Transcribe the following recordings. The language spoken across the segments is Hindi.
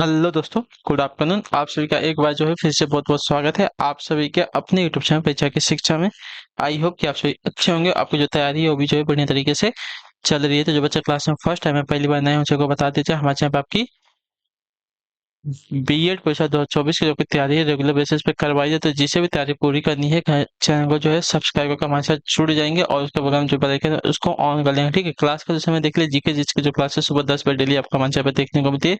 हेलो दोस्तों, गुड आफ्टरनून। आप सभी का एक बार जो है फिर से बहुत बहुत स्वागत है आप सभी के अपने यूट्यूब चैनल परीक्षा की शिक्षा में। आई होप कि आप सभी अच्छे होंगे। आपकी जो तैयारी है वो भी जो है बढ़िया तरीके से चल रही है। तो जो बच्चा क्लास में फर्स्ट टाइम है, पहली बार नए हो को बता दीजिए, हमारे चैनल पर आपकी बीएड परीक्षा 2024 की जो की तैयारी है रेगुलर बेसिस पे करवाई है। तो जिसे भी तैयारी पूरी करनी है चैनल को जो है सब्सक्राइब करके हमारे साथ जुड़ जाएंगे और उसके बगल में जो बेल आइकन है उसको ऑन कर लेंगे। ठीक है, क्लास का जो समय देख लीजिए, जीके जिसकी जो क्लास है सुबह 10 बजे डेली आपको हमारे चैनल पर देखने को मिलती है।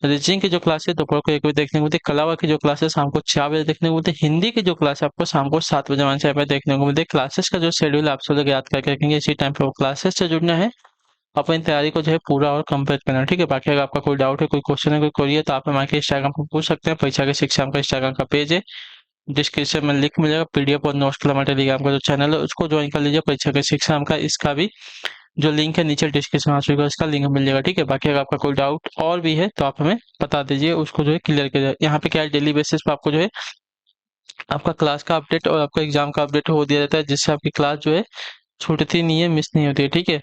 रीजनिंग की जो क्लास है दोपहर को 1 बजे देखने को मिलती है। कला की जो क्लास है शाम को 4 बजे देखने को मिलती है। हिंदी की जो क्लास है आपको शाम को 7 बजे हमारे चैनल पर देखने को मिलती है। क्लासेस का जो शेड्यूल है आप सब लोग याद करके रखेंगे, इसी टाइम पे वो क्लासेस से जुड़ना है, अपनी तैयारी को जो है पूरा और कंप्लीट करना है। ठीक है, बाकी अगर आपका कोई डाउट है, कोई क्वेश्चन है, कोई क्वेरी है तो आप हमारे इंस्टाग्राम पर पूछ सकते हैं। परीक्षा की शिक्षा का इंस्टाग्राम का पेज है, डिस्क्रिप्शन में लिंक मिलेगा। पीडीएफ और नोट्स के लिए हमारे टेलीग्राम का जो चैनल है उसको ज्वाइन कर लीजिए। परीक्षा की शिक्षा का इसका भी जो लिंक है नीचे डिस्क्रिप्शन में आ चुका है, उसका लिंक मिल जाएगा। ठीक है, बाकी अगर आपका कोई डाउट और भी है तो आप हमें बता दीजिए, उसको जो है क्लियर किया जाए। यहाँ पे क्या है, डेली बेसिस पे आपको जो है आपका क्लास का अपडेट और आपका एग्जाम का अपडेट हो दिया जाता है, जिससे आपकी क्लास जो है छूटती नहीं है, मिस नहीं होती है। ठीक है,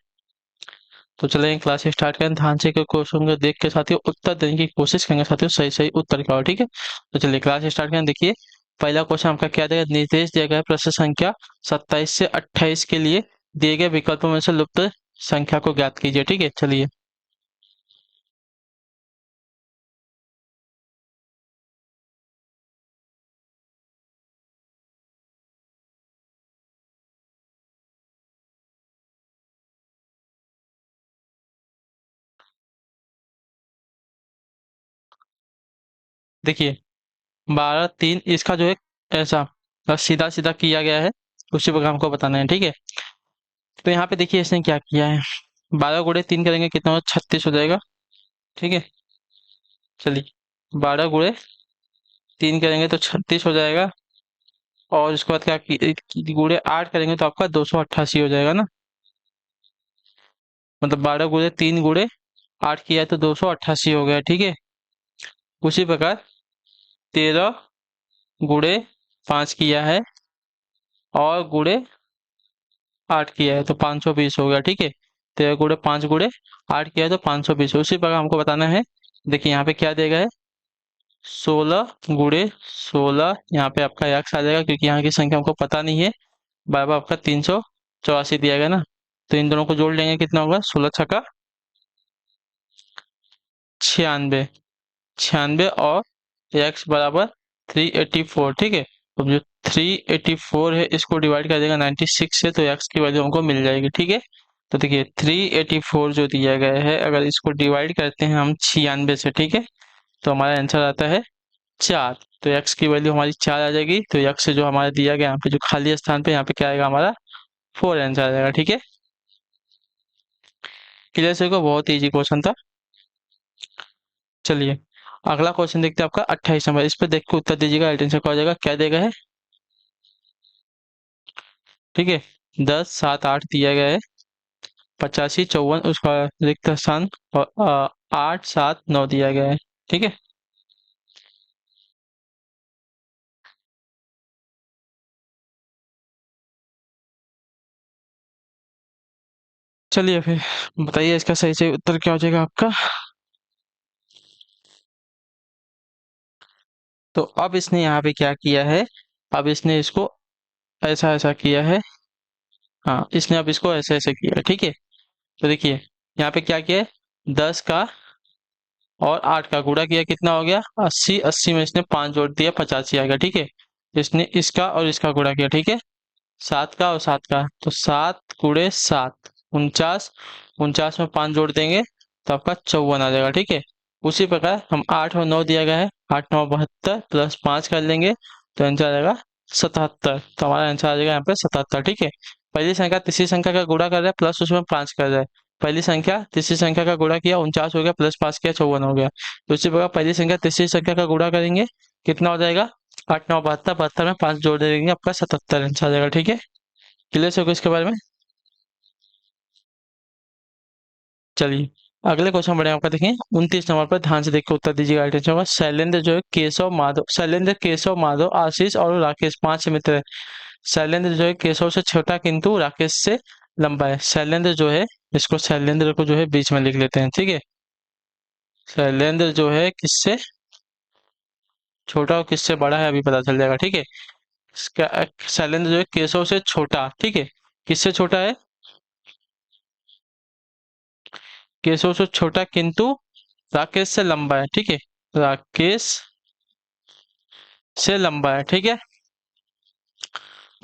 तो चलेंगे क्लास स्टार्ट करें। ध्यान से क्वेश्चन को देख के साथियों उत्तर देने की कोशिश करेंगे साथियों, सही सही उत्तर का। ठीक है, तो चलिए क्लास स्टार्ट करें। देखिए पहला क्वेश्चन आपका क्या देगा, निर्देश दिया गया है प्रश्न संख्या 27 से 28 के लिए दिए गए विकल्पों में से लुप्त संख्या को ज्ञात कीजिए। ठीक है, चलिए देखिए 12 3 इसका जो है ऐसा सीधा सीधा किया गया है, उसी पर हमको बताना है। ठीक है, तो यहाँ पे देखिए इसने क्या किया है, 12 गुणे 3 करेंगे कितना हो, 36 हो जाएगा। ठीक है, चलिए 12 गुणे 3 करेंगे तो 36 हो जाएगा। और उसके बाद क्या गुणे 8 करेंगे तो आपका 288 हो जाएगा ना। मतलब 12 गुणे 3 गुणे 8 किया है तो 288 हो गया। ठीक है, उसी प्रकार 13 गुणे 5 किया है और गुणे 8 किया है तो 520 हो गया। ठीक है, 13 गुणे 5 गुणे 8 किया है तो 520। उसी प्रकार हमको बताना है। देखिए यहाँ पे क्या देगा है, 16 गुणे 16, यहाँ पे आपका एक्स आ जाएगा क्योंकि यहाँ की संख्या हमको पता नहीं है। बराबर आपका 384 दिया गया ना, तो इन दोनों को जोड़ लेंगे कितना होगा, 16 छक्का 96, 96 और एक्स बराबर 384। ठीक है, तो जो 384 है इसको डिवाइड कर देगा 96 से, तो एक्स की वैल्यू हमको मिल जाएगी। ठीक है, तो देखिए 384 जो दिया गया है, अगर इसको डिवाइड करते हैं हम 96 से, ठीक है, तो हमारा आंसर आता है 4। तो एक्स की वैल्यू हमारी 4 आ जाएगी। तो एक्स से जो हमारा दिया गया यहाँ पे जो खाली स्थान पे यहाँ पे क्या आएगा हमारा 4 आंसर आ जाएगा। ठीक है, क्लियर से को बहुत इजी क्वेश्चन था। चलिए अगला क्वेश्चन देखते हैं आपका 28 नंबर। इस पे देख के उत्तर दीजिएगा, आइडेंटिफाई का हो जाएगा। क्या देगा है, ठीक है, 10 7 8 दिया गया है, 85 54 उसका रिक्त स्थान, और 8 7 9 दिया गया है। ठीक है, चलिए फिर बताइए इसका सही सही उत्तर क्या हो जाएगा आपका। तो अब इसने यहाँ पे क्या किया है, अब इसने इसको ऐसा ऐसा किया है। हाँ, इसने अब इसको ऐसे ऐसे किया है। ठीक है, तो देखिए यहाँ पे क्या किया है, 10 का और 8 का गुणा किया, कितना हो गया 80, 80 में इसने 5 जोड़ दिया, 85 आ गया। ठीक है, इसने इसका और इसका गुणा किया। ठीक है, 7 का और 7 का, तो 7 गुणे 7 49, 49 में 5 जोड़ देंगे तो आपका 54 आ जाएगा। ठीक है, उसी प्रकार हम 8 और 9 दिया गया है, 8 9 72 प्लस 5 कर लेंगे तो आंसर आ जाएगा 77। तो हमारा आंसर आ जाएगा यहाँ पे 77। ठीक है, पहली संख्या तीसरी संख्या का गुणा कर रहा है, प्लस उसमें 5 कर रहा है। पहली संख्या तीसरी संख्या का गुणा किया 49 हो गया, प्लस 5 किया 54 हो गया। तो उसी प्रकार पहली संख्या तीसरी संख्या का गुणा करेंगे, कितना हो जाएगा 8 9 72, 72 में 5 जोड़ देंगे, आपका 77 आंसर आ जाएगा। ठीक है, क्लियर हो गया इसके बारे में। चलिए अगले क्वेश्चन बढ़े आपका, देखें 29 नंबर पर, ध्यान से देख के उत्तर दीजिएगा। आइटम होगा, शैलेंद्र जो है केशव माधव, शैलेंद्र केशव माधव आशीष और राकेश 5 मित्र है। शैलेंद्र जो है केशव से छोटा किंतु राकेश से लंबा है। शैलेंद्र जो है, इसको शैलेंद्र को जो है बीच में लिख लेते हैं। ठीक है, शैलेंद्र जो है किससे छोटा और किससे बड़ा है अभी पता चल जाएगा, ठीक है। शैलेंद्र जो है केशव से छोटा, ठीक है। किससे छोटा है? केशव से छोटा किंतु राकेश से लंबा है, ठीक है। राकेश से लंबा है, ठीक है।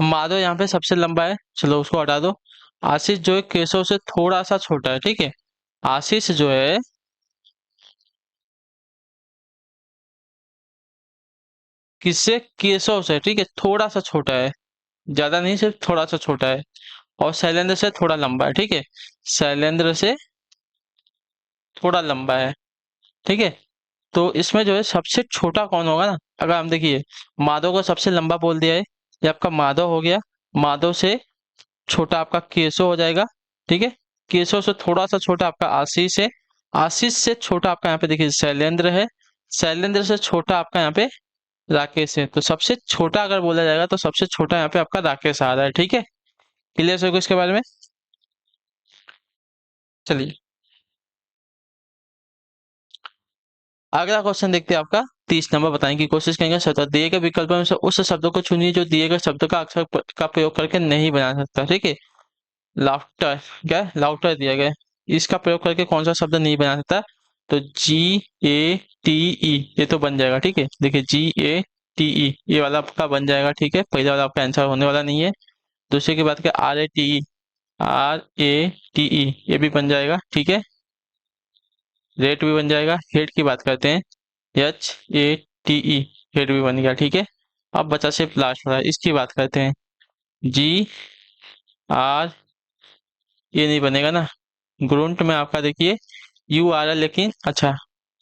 माधव यहाँ पे सबसे लंबा है, चलो उसको हटा दो। आशीष जो है केशव से थोड़ा सा छोटा है, ठीक है। आशीष जो है किससे? केशव से, ठीक है, थोड़ा सा छोटा है, ज्यादा नहीं, सिर्फ थोड़ा सा छोटा है। और शैलेंद्र से थोड़ा लंबा है, ठीक है। शैलेंद्र से थोड़ा लंबा है, ठीक है। तो इसमें जो है सबसे छोटा कौन होगा ना, अगर हम देखिए माधव को सबसे लंबा बोल दिया है, ये आपका माधव हो गया। माधव से छोटा आपका केशव हो जाएगा, ठीक है। केशव से थोड़ा सा छोटा आपका आशीष है। आशीष से छोटा आपका यहाँ पे देखिए शैलेंद्र है। शैलेंद्र से छोटा आपका यहाँ पे राकेश है। तो सबसे छोटा अगर बोला जाएगा तो सबसे छोटा यहाँ पे आपका राकेश आ रहा है, ठीक है। क्लियर है इसके बारे में? चलिए अगला क्वेश्चन देखते हैं आपका 30 नंबर। बताने की कोशिश करेंगे। सतह दिए गए विकल्पों में से उस शब्दों को चुनिए जो दिए गए शब्द का अक्षर का प्रयोग करके नहीं बना सकता, ठीक है। लाफ्टर, क्या है? लाफ्टर दिया गया है। इसका प्रयोग करके कौन सा शब्द नहीं बना सकता? तो G-A-T-E, ये तो बन जाएगा, ठीक है। देखिए G-A-T-E ये वाला आपका बन जाएगा, ठीक है। पहला वाला आपका आंसर होने वाला नहीं है। दूसरे की बात करें R-A-T-E, R-A-T-E ये भी बन जाएगा, ठीक है। रेट भी बन जाएगा। हेड की बात करते हैं, H-A-T-E, हेड भी बन गया, ठीक है। अब बचा सिर्फ लास्ट वाला, इसकी बात करते हैं। G-R, ये नहीं बनेगा ना। ग्रुंट में आपका देखिए यू आ रहा है, लेकिन अच्छा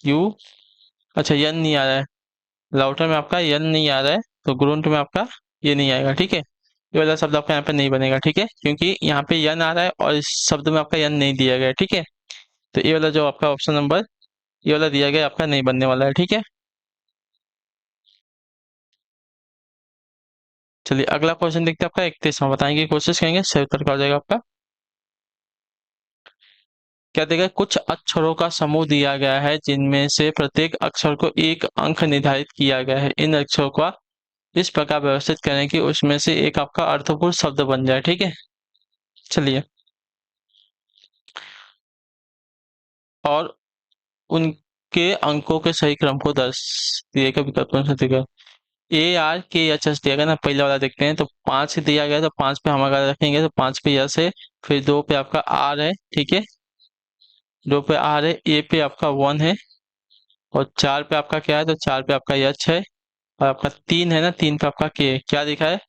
यू, अच्छा यन नहीं आ रहा है। लाउटर में आपका यन नहीं आ रहा है, तो ग्रुंट में आपका ये नहीं आएगा, ठीक है। ये वाला शब्द आपका यहाँ पे नहीं बनेगा, ठीक है, क्योंकि यहाँ पे यन आ रहा है और इस शब्द में आपका यन नहीं दिया गया है, ठीक है। तो ये वाला जो आपका ऑप्शन नंबर ये वाला दिया गया आपका नहीं बनने वाला है, ठीक है। चलिए अगला क्वेश्चन देखते हैं आपका 31वां। बताएंगे की कोशिश करेंगे, सही उत्तर क्या हो जाएगा आपका। क्या देगा? कुछ अक्षरों का समूह दिया गया है जिनमें से प्रत्येक अक्षर को एक अंक निर्धारित किया गया है। इन अक्षरों का इस प्रकार व्यवस्थित करें कि उसमें से एक आपका अर्थपूर्ण शब्द बन जाए, ठीक है। चलिए और उनके अंकों के सही क्रम को दर्श दिए गए विकल्पों से दिया। ARKHS दिया गया ना, पहले वाला देखते हैं। तो 5 दिया गया, तो 5 पे हम अगर रखेंगे तो 5 पे यस है। फिर 2 पे आपका आर है, ठीक है। 2 पे आर है। ए पे आपका 1 है। और 4 पे आपका क्या है? तो 4 पे आपका यच है। और आपका 3 है ना, 3 पे आपका के। क्या दिखा है?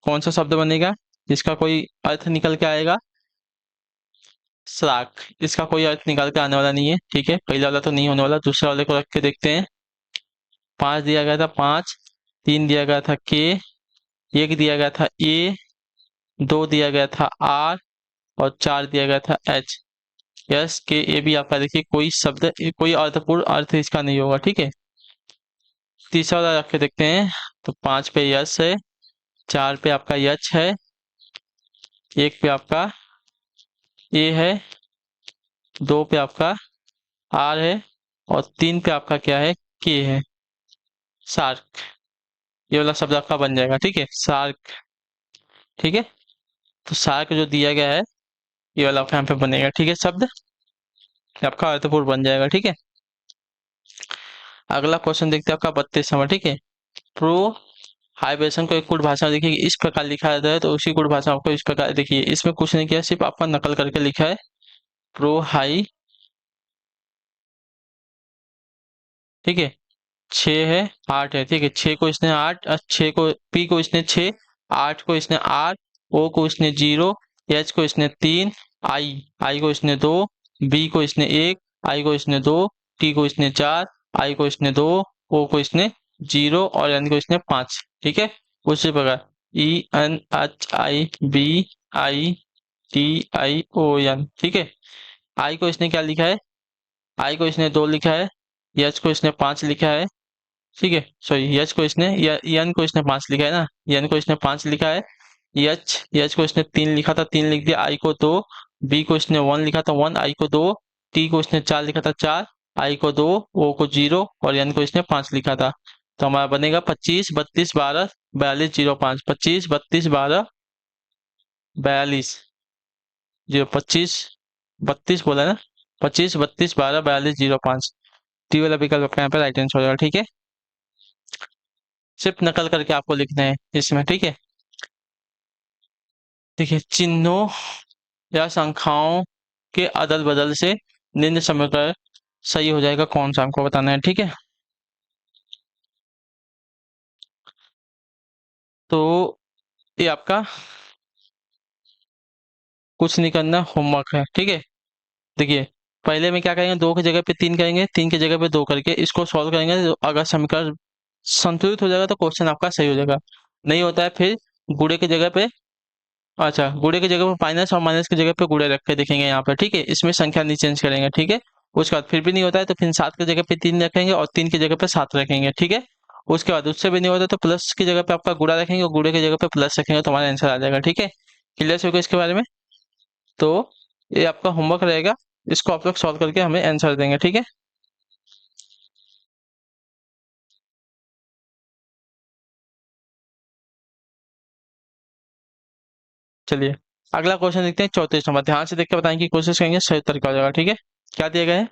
कौन सा शब्द बनेगा जिसका कोई अर्थ निकल के आएगा? श्राक। इसका कोई अर्थ निकाल के आने वाला नहीं है, ठीक है। पहला वाला तो नहीं होने वाला। दूसरा वाले को रख के देखते हैं। 5 दिया गया था, 5। 3 दिया गया था के। 1 दिया गया था ए। 2 दिया गया था आर। और 4 दिया गया था एच। यस के ए भी आपका देखिए कोई शब्द, कोई अर्थपूर्ण अर्थ इसका नहीं होगा, ठीक है। तीसरा वाला रख के देखते हैं। तो 5 पे यस है। 4 पे आपका यच है। 1 पे आपका ए है। 2 पे आपका आर है। और 3 पे आपका क्या है? के है। सार्क, ये वाला शब्द आपका बन जाएगा, ठीक है। सार्क, ठीक है। तो सार्क जो दिया गया है ये वाला आपका यहाँ पे बनेगा, ठीक है। शब्द ये आपका अर्थपूर्ण बन जाएगा, ठीक है। अगला क्वेश्चन देखते हैं आपका 32वां, ठीक है। प्रो हाइब्रेशन को एक कुट भाषा में देखिए इस प्रकार लिखा जाता है, तो उसी कुट भाषा में आपको इस प्रकार देखिए, इसमें कुछ नहीं किया, सिर्फ आपका नकल करके लिखा है। प्रो हाई, ठीक है। 6 है, 8 है, ठीक है। 6 को इसने 8, 6 को पी को इसने 6, 8 को इसने 8, ओ को इसने 0, एच को इसने 3, आई आई को इसने 2, बी को इसने 1, आई को इसने 2, टी को इसने 4, आई को इसने 2, ओ को इसने 0 और एन को इसने 5, ठीक है। उसी प्रकार ENHIBIITION, ठीक है। आई को इसने क्या लिखा है? आई को इसने 2 लिखा है। एच को इसने 5 लिखा है, ठीक है। सॉरी, यच को इसने यन को इसने 5 लिखा है ना, यन को इसने 5 लिखा है। यच यच को इसने 3 लिखा था, 3 लिख दिया। आई को 2, बी को इसने 1 लिखा था, 1, आई को 2, टी को इसने 4 लिखा था, 4, आई को 2, ओ को 0 और एन को इसने 5 लिखा था। तो हमारा बनेगा 25 32 12 42 05। 25 32 12 42 जीरो 25 32 बोला ना, 25 32 12 42 05। टी वाला विकल्प आपका यहाँ पे राइट आंसर हो जाएगा। ठीक है, सिर्फ नकल करके आपको लिखना है इसमें। ठीक है, देखिए चिन्हों या संख्याओं के अदल बदल से निम्न समीकरण सही हो जाएगा, कौन सा हमको बताना है। ठीक है, तो ये आपका कुछ नहीं करना, होमवर्क है। ठीक है, देखिए पहले में क्या करेंगे, 2 की जगह पे 3 करेंगे, 3 की जगह पे 2 करके इसको सॉल्व करेंगे। तो अगर समीकरण संतुलित हो जाएगा तो क्वेश्चन आपका सही हो जाएगा। नहीं होता है फिर गुणे की जगह पे, अच्छा गुणे की जगह पे माइनस और माइनस की जगह पे गुणे रख के देखेंगे यहाँ पर। ठीक है, इसमें संख्या नहीं चेंज करेंगे। ठीक है, उसके बाद फिर भी नहीं होता है तो फिर 7 की जगह पे 3 रखेंगे और 3 की जगह पे 7 रखेंगे। ठीक है, उसके बाद उससे भी नहीं होता तो प्लस की जगह पे आपका गुणा रखेंगे और गुणे की जगह पे प्लस रखेंगे तो हमारा आंसर आ जाएगा। ठीक है, क्लियर होगा इसके बारे में। तो ये आपका होमवर्क रहेगा, इसको आप लोग सॉल्व करके हमें आंसर देंगे। ठीक है, चलिए अगला क्वेश्चन देखते हैं, 34 नंबर। ध्यान से देख के बताएं की कोशिश करेंगे, सही उत्तर क्या हो जाएगा। ठीक है, क्या दिया गया है,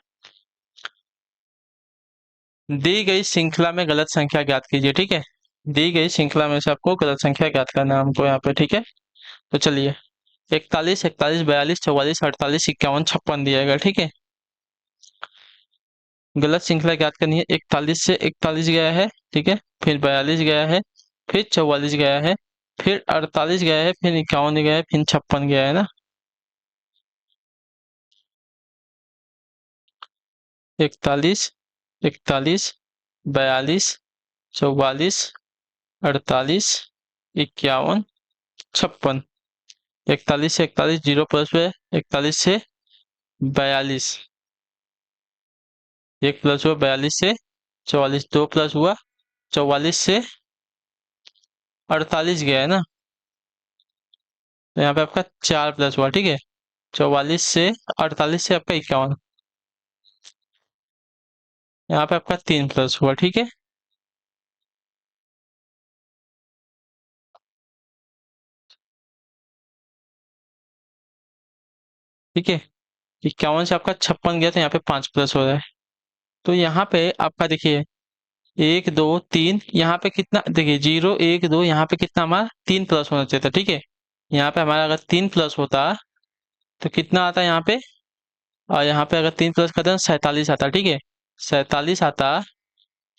दी गई श्रृंखला में गलत संख्या ज्ञात कीजिए। ठीक है, दी गई श्रृंखला में से आपको गलत संख्या ज्ञात करना है हमको यहाँ पे। ठीक है, तो चलिए 41 41 42 44 48 51 56 दिया गया। ठीक है, गलत श्रृंखला ज्ञात करनी है। 41 से 41 गया है, ठीक है, फिर 42 गया है, फिर 44 गया है, फिर 48 गया है, फिर 51 गया है, फिर 56 गया है ना। 41 41 42 44 48 51 56। 41 से 41 जीरो प्लस है, 41 से 42 एक प्लस हुआ, 42 से 44 दो प्लस हुआ, 44 से 48 गया है ना, तो यहाँ पे आपका 4 प्लस हुआ। ठीक है, 44 से 48 से आपका 51, यहाँ पे आपका 3 प्लस हुआ। ठीक है, ठीक है, 51 से आपका 56 गया तो यहाँ पे 5 प्लस हो रहा है। तो यहाँ पे आपका देखिए 1 2 3, यहाँ पे कितना देखिए 0 1 2, यहाँ पे कितना हमारा 3 प्लस होना चाहिए था। ठीक है, यहाँ पे हमारा अगर 3 प्लस होता तो कितना आता है यहाँ पे, और यहाँ पे अगर 3 प्लस करते हैं 47 आता। ठीक है, 47 आता।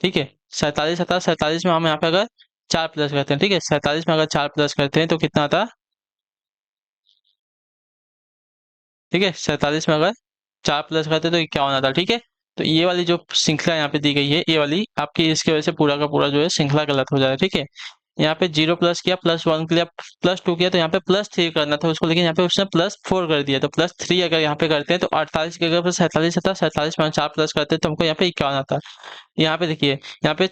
ठीक है, 47 आता, 47 में हम यहाँ पे अगर 4 प्लस करते हैं, ठीक है, 47 में अगर 4 प्लस करते हैं तो कितना आता, ठीक है, 47 में अगर 4 प्लस करते हैं तो 51 आता। ठीक है, तो ये वाली जो श्रृंखला यहाँ पे दी गई है, ये वाली आपकी, इसकी वजह से पूरा का पूरा जो है श्रृंखला गलत हो जाता है। ठीक है, यहाँ पे 0 प्लस किया, +1 किया, +2 किया, तो यहाँ पे +3 करना था उसको, लेकिन यहाँ पे उसने +4 कर दिया। तो +3 अगर यहाँ पे करते हैं तो 48 की जगह पर 47 आता, 47 में हम 4 प्लस करते हैं तो हमको यहाँ पे 51 आता। यहाँ पे देखिए, यहाँ पे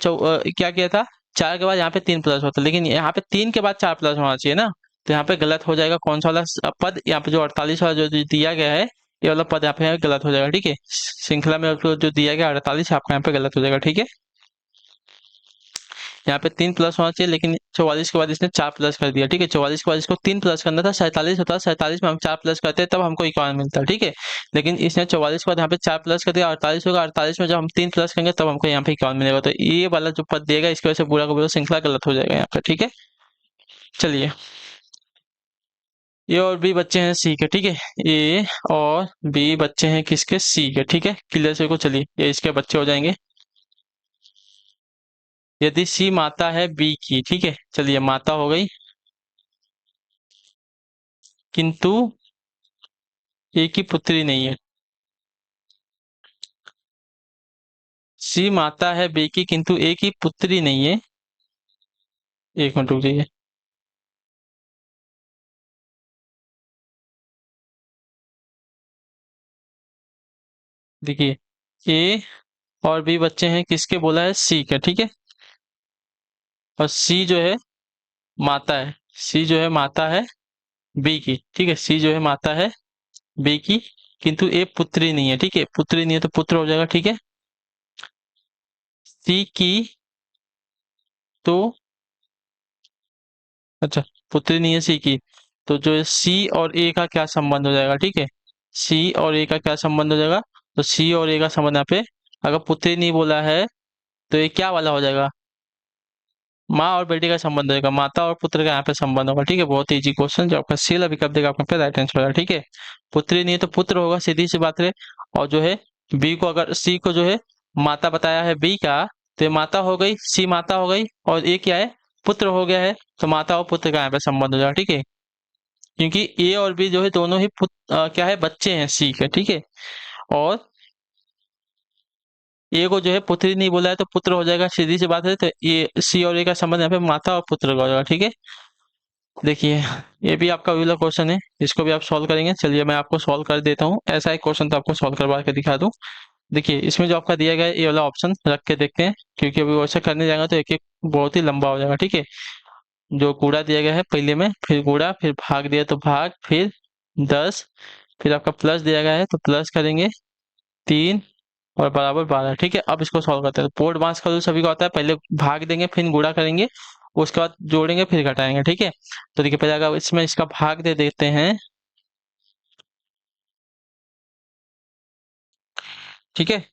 क्या किया था, 4 के बाद यहाँ पे 3 प्लस होता, लेकिन यहाँ पे 3 के बाद 4 प्लस होना चाहिए ना। तो यहाँ पे गलत हो जाएगा, कौन सा वाला पद, यहाँ पे जो 48 वाला जो दिया गया है, ये वाला पद यहाँ पे गलत हो जाएगा। ठीक है, श्रृंखला में आपको जो दिया गया 48 आपका यहाँ पे गलत हो जाएगा। ठीक है, यहाँ पे 3 प्लस होना चाहिए, लेकिन 44 के बाद इसने 4 प्लस कर दिया। ठीक है, 44 के बाद इसको 3 प्लस करना था, 47 होता, 47 में हम 4 प्लस करते हैं तब हमको 51 मिलता है। ठीक है, लेकिन इसने 44 के बाद यहाँ पे 4 प्लस कर दिया, 48 होगा, 48 में जब हम 3 प्लस करेंगे तब हमको यहाँ पे 51 मिलेगा। तो ये वाला जो पद देगा इसकी वजह से पूरा का पूरा श्रृंखला गलत हो जाएगा यहाँ पे। ठीक है, चलिए ए और बी बच्चे हैं सी के। ठीक है, ए और बी बच्चे हैं किसके, सी के। ठीक है, क्लियर से को, चलिए ये इसके बच्चे हो जाएंगे। यदि सी माता है बी की, ठीक है, चलिए माता हो गई, किंतु ए की पुत्री नहीं है। सी माता है बी की किंतु ए की पुत्री नहीं है। एक मिनट रुक जाइए, देखिए ए और बी बच्चे हैं किसके, बोला है सी के। ठीक है, और सी जो है माता है, सी जो है माता है बी की। ठीक है, सी जो है माता है बी की, किंतु ए पुत्री नहीं है। ठीक है, पुत्री नहीं है तो पुत्र हो जाएगा। ठीक है, सी की तो अच्छा, पुत्री नहीं है सी की, तो जो सी और ए का क्या संबंध हो जाएगा, ठीक है। सी और ए का क्या संबंध हो जाएगा, तो सी और ए का संबंध यहाँ पे, अगर पुत्री नहीं बोला है तो ये क्या वाला हो जाएगा, माँ और बेटी का संबंध होगा, माता और पुत्र का यहाँ पे संबंध होगा, ठीक है। बहुत इजी क्वेश्चन, जो आपका सी वाला विकल्प देगा आपका पे राइट आंसर होगा, ठीक है। पुत्री नहीं है तो पुत्र होगा, सीधी सी बात है। और जो है बी को, अगर सी को जो है माता बताया है बी का, तो ये माता हो गई, सी माता हो गई, और ए क्या है, पुत्र हो गया है, तो माता और पुत्र का यहाँ पे संबंध हो जाएगा, ठीक है। क्योंकि ए और बी जो है दोनों ही क्या है, बच्चे हैं सी के, ठीक है। और ए को जो है पुत्री नहीं बोला है तो पुत्र हो जाएगा, सीधी सी बात है। तो ये सी और ए का संबंध यहाँ पे माता और पुत्र का हो जाएगा, ठीक है। देखिए, ये भी आपका अगला क्वेश्चन है, इसको भी आप सॉल्व करेंगे। चलिए मैं आपको सॉल्व कर देता हूँ, ऐसा एक क्वेश्चन तो आपको सॉल्व करवा के दिखा दूँ। देखिए, इसमें जो आपका दिया गया है ये वाला ऑप्शन रख के देखते हैं, क्योंकि अभी वैसे करने जाएगा तो एक एक बहुत ही लंबा हो जाएगा, ठीक है। जो कूड़ा दिया गया है पहले में, फिर कूड़ा, फिर भाग दिया तो भाग, फिर 10, फिर आपका प्लस दिया गया है तो प्लस करेंगे 3, और बराबर 12, ठीक है। अब इसको सॉल्व करते हैं। पोर्ट मास का रूल सभी को आता है, पहले भाग देंगे फिर गुणा करेंगे, उसके बाद जोड़ेंगे फिर घटाएंगे, ठीक है। तो देखिए, पहले अगर इसमें इसका भाग दे देते हैं, ठीक है।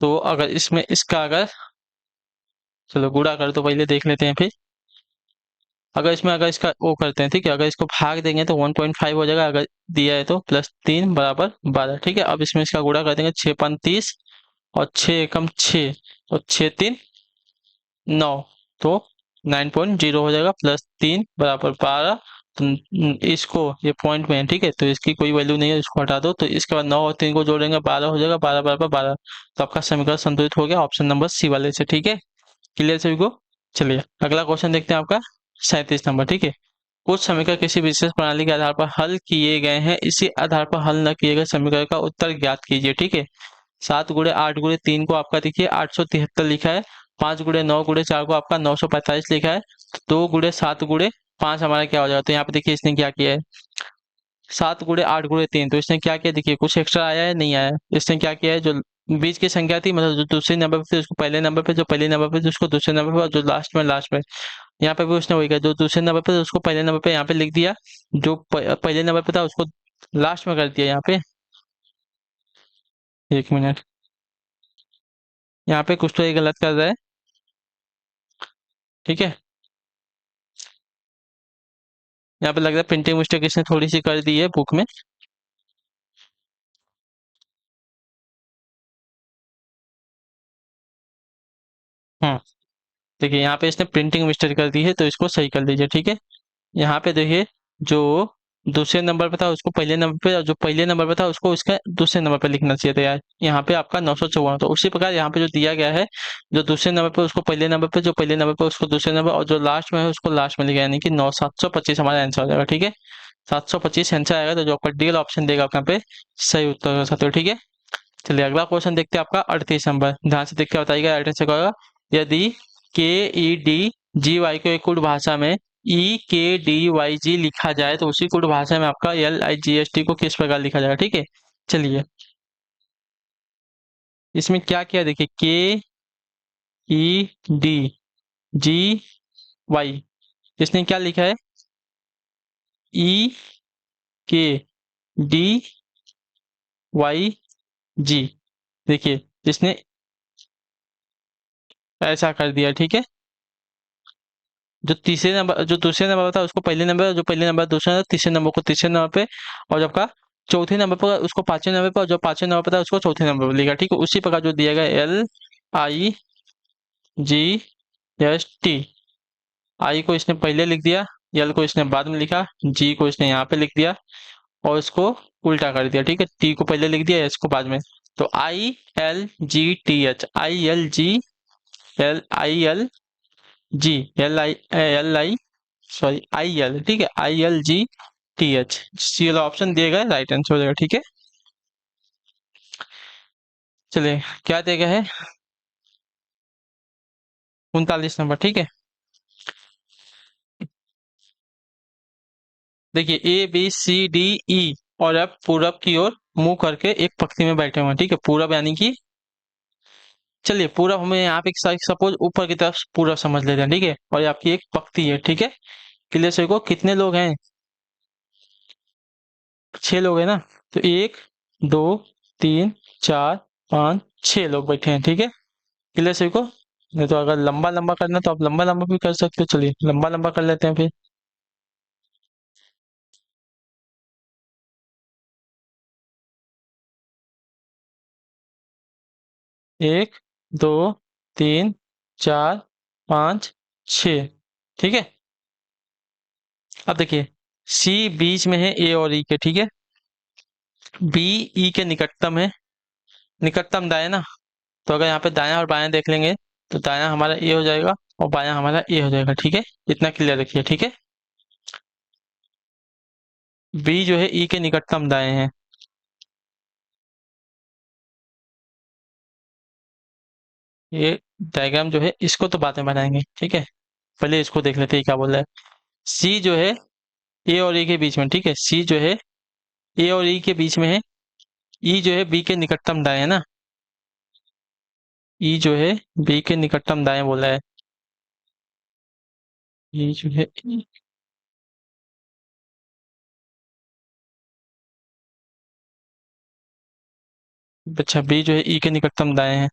तो अगर इसमें इसका अगर, चलो गुणा कर तो पहले देख लेते हैं फिर। अगर इसमें अगर इसका वो करते हैं, ठीक है, अगर इसको भाग देंगे तो 1.5 हो जाएगा, अगर दिया है तो प्लस 3 बराबर 12, ठीक है। अब इसमें इसका गुणा कर देंगे, 6 5 30, और 6 एकम 6, और 6 3 9, तो 9.0 हो जाएगा, प्लस 3 बराबर 12। तो इसको ये पॉइंट में है, ठीक है, तो इसकी कोई वैल्यू नहीं है, इसको हटा दो। तो इसके बाद 9 और 3 को जोड़ेंगे, 12 हो जाएगा, 12 बराबर 12। तो आपका समीकरण संतुलित हो गया ऑप्शन नंबर सी वाले से, ठीक है। क्लियर सभी को। चलिए अगला क्वेश्चन देखते हैं आपका 37 नंबर, ठीक है। कुछ समीकरण किसी विशेष प्रणाली के आधार पर हल किए गए हैं, इसी आधार पर हल न किए गए समीकरण का उत्तर ज्ञात कीजिए, ठीक है। 7 × 8 × 3 को आपका देखिए 873 लिखा है, 5 × 9 × 4 को आपका 945 लिखा है, 2 × 7 × 5 हमारा क्या हो जाएगा। तो यहाँ पे देखिए इसने क्या किया है, 7 × 8 × 3, तो इसने क्या किया, देखिए कुछ एक्स्ट्रा आया है, नहीं आया है। इसने क्या किया है, जो बीच की संख्या थी, मतलब जो दूसरे नंबर पे थी उसको पहले नंबर पे, जो पहले नंबर पे थी उसको दूसरे नंबर पे, और जो लास्ट में यहाँ पे भी उसने वही किया, जो दूसरे नंबर पे था उसको पहले नंबर पे यहाँ पे लिख दिया, जो पहले नंबर पे था उसको लास्ट में कर दिया यहाँ पे। एक मिनट, यहाँ पे कुछ तो ये गलत कर रहा है, ठीक है। यहाँ पे लग रहा है प्रिंटिंग मिस्टेक इसने थोड़ी सी कर दी है बुक में। हाँ, देखिए यहाँ पे इसने प्रिंटिंग मिस्टेक कर दी है, तो इसको सही कर दीजिए, ठीक है। यहाँ पे देखिए, जो दूसरे नंबर पे था उसको पहले नंबर पे, और जो पहले नंबर पे था उसको उसका दूसरे नंबर पे लिखना चाहिए था यार। यहाँ पे आपका 954, तो उसी प्रकार यहाँ पे जो दिया गया है, जो दूसरे नंबर पे उसको पहले नंबर पे, जो पहले नंबर पे उसको दूसरे नंबर, और जो लास्ट में है उसको लास्ट में लिखा, यानी कि 9 725 हमारा आंसर हो जाएगा, ठीक है। 725 आंसर आएगा, तो जो आपका डी ऑप्शन देगा आपका यहाँ पे सही उत्तर हो सकते हो, ठीक है। चलिए अगला क्वेश्चन देखते हैं आपका 38 नंबर, ध्यान से देख के बताइएगा। 38 का होगा, यदि के ई डी जी वाई को एक कुट भाषा में ई के डी वाई जी लिखा जाए, तो उसी कुट भाषा में आपका L I G S T को किस प्रकार लिखा जाएगा, ठीक है। चलिए, इसमें क्या किया, देखिए के ई डी जी वाई, इसने क्या लिखा है, ई के डी वाई जी, देखिए इसने ऐसा कर दिया, ठीक है। जो तीसरे नंबर, जो दूसरे नंबर पर था उसको पहले नंबर, जो पहले नंबर दूसरे नंबर, तीसरे नंबर को तीसरे नंबर पे, और जब का चौथे नंबर पर उसको पांचवें नंबर पर, और जो पांचवें नंबर पर था उसको चौथे नंबर पर लिखा, ठीक है। उसी प्रकार जो दिया गया L I G S T, I को इसने पहले लिख दिया, एल को इसने बाद में लिखा, जी को इसने यहाँ पे लिख दिया, और इसको उल्टा कर दिया, ठीक है। टी को पहले लिख दिया, एस को बाद में। तो I L G L I, sorry I L, ठीक है, ILGTH, सी वाला ऑप्शन दिया गया राइट आंसर हो जाएगा, ठीक है। चलिए, क्या दिया गया है, 39 नंबर, ठीक है। देखिए ABCDE, और अब पूरब की ओर मुंह करके एक पंक्ति में बैठे हुए हैं, ठीक है। पूरब यानी कि चलिए पूरा हमें यहाँ पे सपोज ऊपर की तरफ पूरा समझ लेते हैं, ठीक है। और ये आपकी एक पक्ति है, ठीक है। क्लियर सभी को? कितने लोग हैं? 6 लोग हैं ना। तो 1 2 3 4 5 6 लोग बैठे हैं, ठीक है। क्लियर सभी को? नहीं तो अगर लंबा लंबा करना तो आप लंबा लंबा भी कर सकते हो। चलिए लंबा लंबा कर लेते हैं फिर। 1 2 3 4 5 6, ठीक है। अब देखिए सी बीच में है ए और ई के, ठीक है। बी ई के निकटतम है, निकटतम दाएं ना। तो अगर यहाँ पे दायां और बायां देख लेंगे तो दायां हमारा ए हो जाएगा और बायां हमारा ए हो जाएगा, ठीक है। इतना क्लियर रखिए, ठीक है। बी जो है ई के निकटतम दाएं है। ये डायग्राम जो है इसको तो बाद में बनाएंगे, ठीक है। पहले इसको देख लेते हैं क्या बोल रहा है। सी जो है ए और ई के बीच में, ठीक है। सी जो है ए और ई के बीच में है। ई जो है बी के निकटतम दाएं है ना। ई जो है बी के निकटतम दाएं बोला है। ई जो है अच्छा बी जो है ई के निकटतम दाएं है।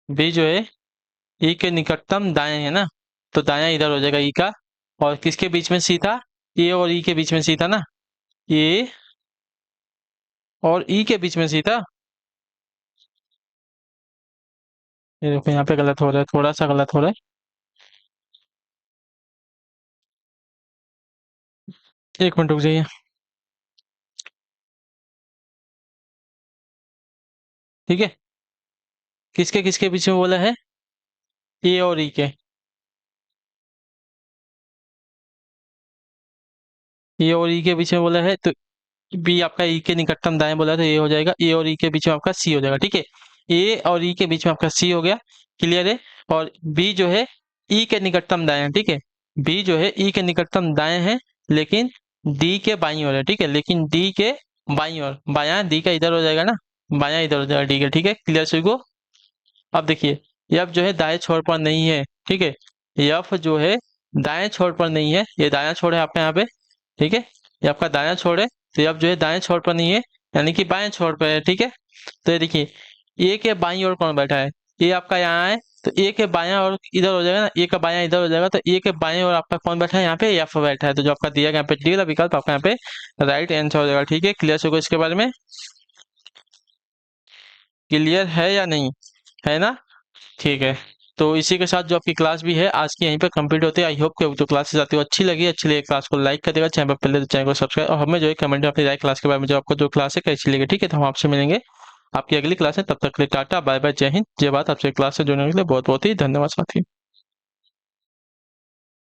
बी जो है ई के निकटतम दाएं है ना। तो दायां इधर हो जाएगा ई का। और किसके बीच में सी था? ए और ई के बीच में सी था ना। ए और ई के बीच में सी था। ये देखो यहाँ पे गलत हो रहा है, थोड़ा सा गलत हो रहा है। 1 मिनट रुक जाइए, ठीक है। किसके किसके बीच में बोला है? ए और ई के। ए और ई के बीच में बोला है तो बी आपका ई के निकटतम दाएं बोला है तो ए हो जाएगा। ए और ई के बीच में आपका सी हो जाएगा, ठीक है। ए और ई के बीच में आपका सी हो गया। क्लियर है? और बी जो है ई के निकटतम दाएं है, ठीक है। बी जो है ई के निकटतम दाएं है, लेकिन डी के बाईं ओर है, ठीक है। लेकिन डी के बाईं ओर, बायां डी का इधर हो जाएगा ना। बायां इधर हो जाएगा डी का, ठीक है। क्लियर सभी को? अब देखिए एफ जो है दाएं छोर पर नहीं है, ठीक है। एफ जो है दाएं छोर पर नहीं है, ये दायां छोर है आपका यहाँ पे, ठीक है। ये आपका दायां छोर है। तो एफ जो है दाएं छोर पर नहीं है, यानी कि बाएं छोर पर है, ठीक है। तो ये देखिए ए के बाईं ओर कौन बैठा है? ए आपका यहाँ है। तो ए के बायां और इधर हो जाएगा ना, ए का बायां इधर हो जाएगा। तो ए के बाएं और आपका कौन बैठा है यहाँ पे? एफ बैठा है। तो जो आपका दिया गया यहाँ पे डी वाला विकल्प आपका यहाँ पे राइट आंसर हो जाएगा, ठीक है। क्लियर से इसके बारे में? क्लियर है या नहीं? है ना? ठीक है। तो इसी के साथ जो आपकी क्लास भी है आज की यहीं पे कंप्लीट होती है। आई होप कि जो क्लासेस आती है वो अच्छी लगे क्लास को लाइक कर देगा, चैनल पर पहले तो चैनल को सब्सक्राइब, और हमें जो है कमेंट में अपनी राय क्लास के बारे में जो आपको जो क्लास है कैसी लगी, ठीक है। तो हम आपसे मिलेंगे आपकी अगली क्लास है, तब तक के लिए टाटा बाय बाय, जय हिंद जय भारत। आपसे क्लास से जुड़ने के लिए बहुत बहुत ही धन्यवाद साथी।